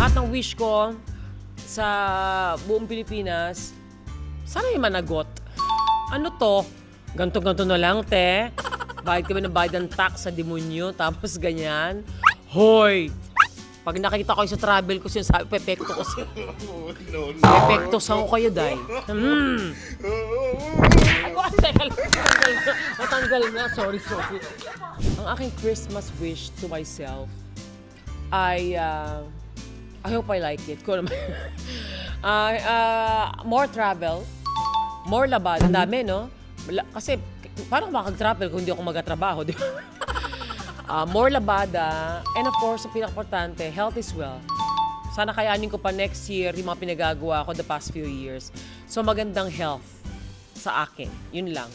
lahat ng wish ko sa buong Pilipinas, sana may managot. Ano to? Ganto-ganto na lang, te. Bayad kami ng bayad ng tax sa demonyo, tapos ganyan. Hoy! Pag nakita ko sa travel ko, sinasabi, pepekto ko siya. Pepekto sa ko kayo, day. Natanggal na. Sorry. Ang aking Christmas wish to myself ay, I hope I like it. Kung naman. More travel, more labad. Ang dami, no? Kasi, paano makag-travel kung hindi ako mag-trabaho, di ba? More labada, and of course, ang pinaka-importante, health is wealth. Sana kayanin ko pa next year yung mga pinagagawa ko the past few years. So, magandang health sa akin. Yun lang.